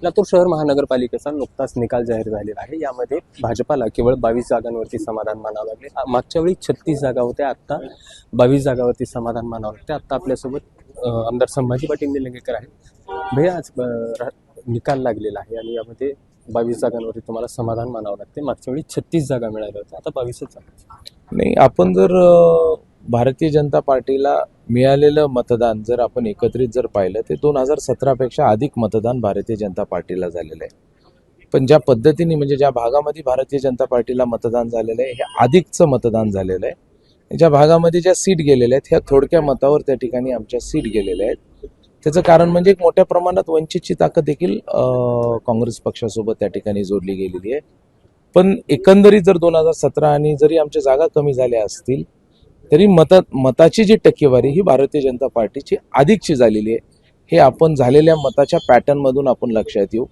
लातूर शहर महानगरपालिकेचा नुकताच निकाल जाहीर झालेला आहे। यामध्ये भाजपाला केवळ 22 जागांवरती समाधान मानावं लागले। मागच्या वेळी 36 जागा होत्या, आता 22 जागांवरती समाधान मानावं लागते। आता आपल्यासोबत आमदार संभाजी पाटील निलंगेकर आहेत। भैया, आज निकाल लागलेला आहे आणि यामध्ये 22 जागांवरती तुम्हाला समाधान मानावं लागते। मागच्या वेळी 36 जागा मिळाल्या होत्या, आता 22च जागा। नाही, आपण जर भारतीय जनता पार्टीला मिळालेलं मतदान जर आपण एकत्रित जर पाहिलं ते 2017 पेक्षा अधिक मतदान भारतीय जनता पार्टीला झालेलं आहे। पण ज्या पद्धतीने म्हणजे ज्या भागामध्ये भारतीय जनता पार्टीला मतदान झालेलं आहे हे अधिकचं मतदान झालेलं आहे। ज्या भागामध्ये ज्या सीट गेलेल्या आहेत ह्या थोडक्या मतावर त्या ठिकाणी आमच्या सीट गेलेल्या आहेत। त्याचं कारण म्हणजे एक मोठ्या प्रमाणात वंचितची ताकद देखील काँग्रेस पक्षासोबत त्या ठिकाणी जोडली गेलेली आहे। पण एकंदरीत जर 2017 आणि जरी आमच्या जागा कमी झाल्या असतील तरी मताची जी टक्केवारी ही भारतीय जनता पार्टीची अधिकची झालेली आहे। हे आपण झालेल्या मताच्या पॅटर्न मधून आपण लक्षात येऊ।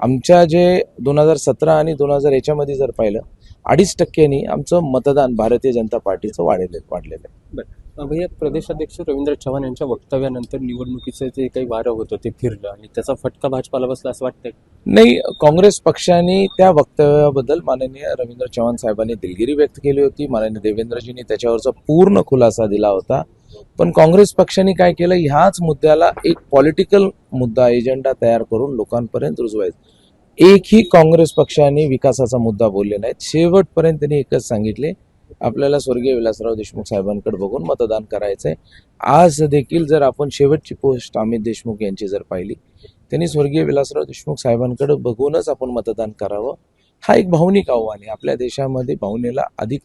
आमच्या जे 2017 आणि 2000 याच्यामध्ये जर पाहिलं 2.5%नी आमचं मतदान भारतीय जनता पार्टीचं वाढलेलं आहे। भैया, प्रदेशाध्यक्ष रवींद्र चव्हाण यांच्या वक्तव्यानंतर निवडणुकीचं जे काही वारं होतं ते फिरलं आणि त्याचा फटका भाजपाला बसला असं वाटतंय? नाही, काँग्रेस पक्षाने त्या वक्तव्याबद्दल माननीय रवींद्र चव्हाण साहेबांनी दिलगिरी व्यक्त केली होती। माननीय देवेंद्रजींनी त्याच्यावरचा पूर्ण खुलासा दिला होता। पण काँग्रेस पक्षाने काय केलं, ह्याच मुद्द्याला एक पॉलिटिकल मुद्दा एजेंडा तयार करून लोकांपर्यंत रुजवायचं। एकही काँग्रेस पक्षाने विकासाचा मुद्दा बोलले नाहीत। शेवटपर्यंत त्यांनी एकच सांगितले, आपल्याला स्वर्गीय विलासराव देशमुख साहेबांकडे बघून मतदान करायचंय। आज देखील जर आपण शेवटची पोस्ट अमित देशमुख यांची जर पाहिली, त्यांनी स्वर्गीय विलासराव देशमुख साहेबांकडे बघूनच आपण मतदान करावं। हा एक भावनिक आव्हान आहे। आपल्या देशामध्ये भावनेला अधिक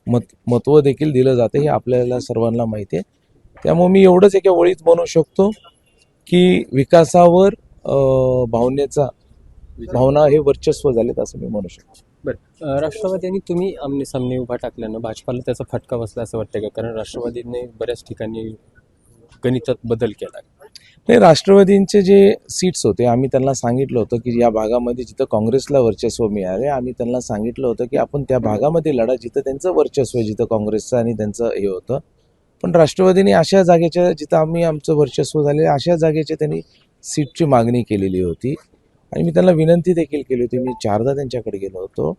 महत्व देखील दिलं जातं, हे आपल्याला सर्वांना माहिती आहे। त्यामुळे मी एवढंच एका ओळीत म्हणू शकतो की विकासावर भावना हे वर्चस्व झालेत असं मी म्हणू शकतो। बरं, राष्ट्रवादीने तुम्ही आमने सामने उभा टाकल्यानं भाजपाला त्याचा फटका बसला असं वाटतंय का? कारण राष्ट्रवादीने बऱ्याच ठिकाणी गणितात बदल केला। नाही, राष्ट्रवादींचे जे सीट्स होते आम्ही त्यांना सांगितलं होतं की या भागामध्ये जिथं काँग्रेसला वर्चस्व मिळाले, आम्ही त्यांना सांगितलं होतं की आपण त्या भागामध्ये लढा जिथं त्यांचं वर्चस्व आहे, जिथं काँग्रेसचं आणि त्यांचं हे होतं। पण राष्ट्रवादीने अशा जागेच्या जिथं आमचं वर्चस्व झाले अशा जागेच्या त्यांनी सीटची मागणी केलेली होती आणि मी त्यांना विनंती देखील केली होती। मी 4दा त्यांच्याकडे गेलो होतो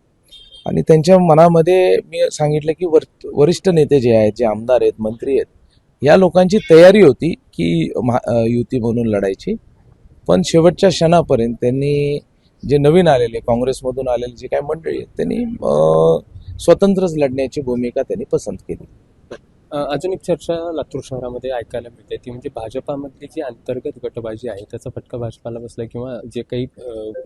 आणि त्यांच्या मनामध्ये मी सांगितलं की वरिष्ठ नेते जे आहेत, जे आमदार आहेत, मंत्री आहेत, या लोकांची तयारी होती की युती म्हणून लढायची। पण शेवटच्या क्षणापर्यंत त्यांनी जे नवीन आलेले काँग्रेसमधून आलेले जे काही मंडळी आहेत त्यांनी स्वतंत्रच लढण्याची भूमिका त्यांनी पसंत केली। अजून एक चर्चा लातूर शहरामध्ये ऐकायला मिळते, ती म्हणजे भाजपामधली जी अंतर्गत गटबाजी आहे त्याचा फटका भाजपाला बसला, किंवा जे काही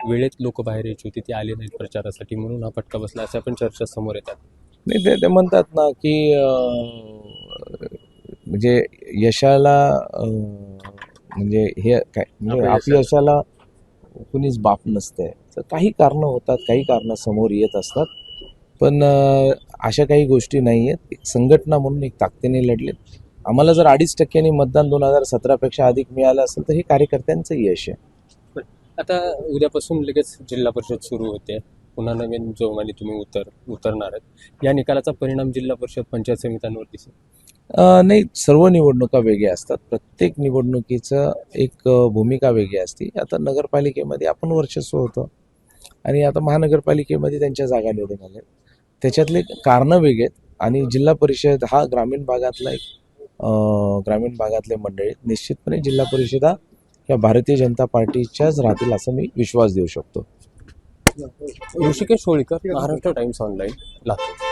वेळेत लोक बाहेर यायची होती ती आले नाहीत प्रचारासाठी म्हणून हा फटका बसला, अशा पण चर्चा समोर येतात। नाही, ते म्हणतात ना की म्हणजे यशाला म्हणजे हे काय म्हणजे अपयशाला कुणीच बाप नसतंय। तर काही कारणं होतात, काही कारणं समोर येत असतात, पण अशा काही गोष्टी नाही आहेत। एक संघटना म्हणून एक ताकदीने लढले। आम्हाला जर 2.5%नी मतदान 2017 पेक्षा अधिक मिळालं असेल तर हे कार्यकर्त्यांचं यश आहे। आता उद्यापासून लगेच जिल्हा परिषद सुरू होते, पुन्हा नवीन जोमाने तुम्ही उतरणार आहेत। या निकालाचा परिणाम जिल्हा परिषद पंचायत समित्यांवर दिसेल? नाही, सर्व निवडणुका वेगळ्या असतात। प्रत्येक निवडणुकीचं एक भूमिका वेगळी असते। आता नगरपालिकेमध्ये आपण वर्चस्व होतं आणि आता महानगरपालिकेमध्ये त्यांच्या जागा निवडून आल्या, त्याच्यातले कारणं वेगळे आहेत। आणि जिल्हा परिषद हा ग्रामीण भागातला ग्रामीण भागातले मंडळी, निश्चितपणे जिल्हा परिषदा या भारतीय जनता पार्टीच्याच राहतील असं मी विश्वास देऊ शकतो। Rishikesh Holkar, Maharashtra times online, Latur.